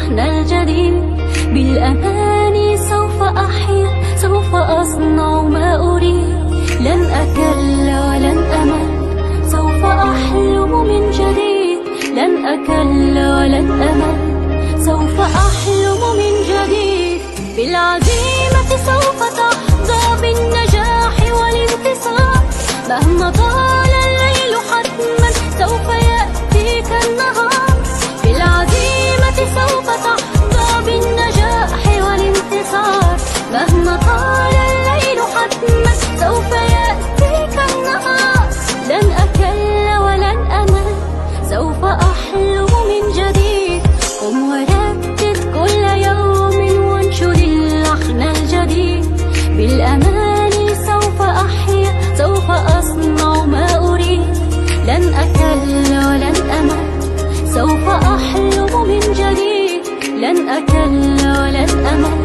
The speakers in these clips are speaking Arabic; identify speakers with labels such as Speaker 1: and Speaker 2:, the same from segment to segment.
Speaker 1: اللحن الجديد. بالأماني سوف أحيا، سوف أصنع ما أريد. لن أكل ولن أمل، سوف أحلم من جديد. لن أكل ولن أمل، سوف أحلم من جديد. بالعزيمة سوف تحظى بالنجاح والانتصار. مهما طال الليل حتما سوف يأتيك النهار. بالعزيمة سوف تحظى بالنجاح والانتصار. مهما طال الليل حتما سوف يأتيك النهار. لن أكل ولن أمل، سوف أحلم من جديد. قم وردد كل يوم وانشر اللحن الجديد. بالأماني سوف أحيا، سوف أصنع ما أريد. لن أكل ولن أمل، سوف أحلم من جديد. لن أكل ولن أمل،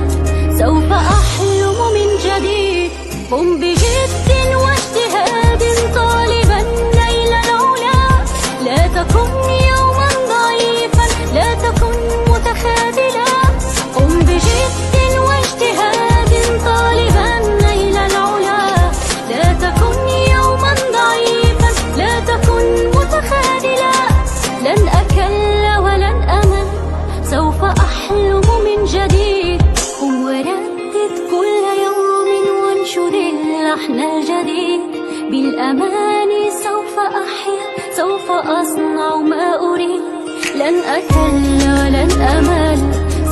Speaker 1: سوف أحلم من جديد. قم بجد واجتهاد طالبا نيل العلا. لا تكن يوما ضعيفا، لا تكن متخاذلا. قم بجد واجتهاد طالبا نيل العلا. لا تكن يوما ضعيفا، لا تكن متخاذلا. لن أكل ولن أمل، سوف أحلم من جديد. قم وردد كل يوم وانشر اللحن الجديد. بالأماني سوف أحيا، سوف أصنع ما أريد. لن أكل ولن أمل،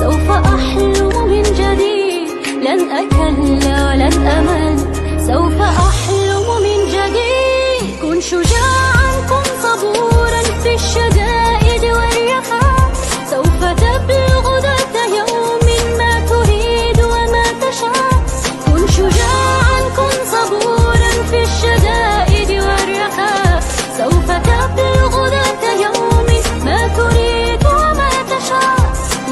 Speaker 1: سوف أحلم من جديد. لن أكل ولن أمل، سوف أحلم من جديد. كن شجاعا، كن صبورا في الشدائد والرخاء. سوف تبلغ ذات يوم ما تريد وما تشاء. كن شجاعا، كن صبورا في الشدائد والرخاء. سوف تبلغ ذات يوم ما تريد وما تشاء.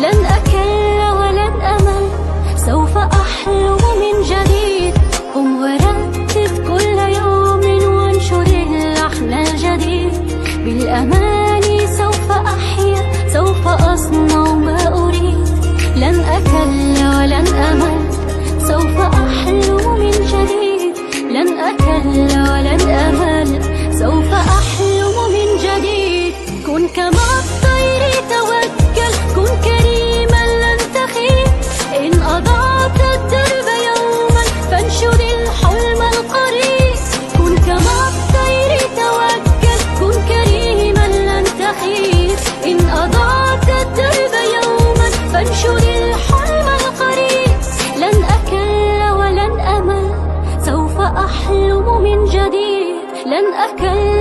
Speaker 1: لن أكل ولن أمل، سوف أحلم من جديد. قم وردد كل يوم وانشر اللحن الجديد. بالأماني سوف أحيا، سوف أصنع ما أريد. لن أكل ولن أمل، سوف أحلم من جديد. لن أكل ولن أمل، سوف أحلم من جديد. كن كما الطير توكل، كن كريما لن تخيب. إن أضعت الدرب يوما فانشر الحلم القريب. كن كما الطير توكل، كن كريما لن تخيب. إن أضعت الدرب يوما فانشر الحلم القريب. لن أكل ولن أمل، سوف أحلم من جديد. لن أكل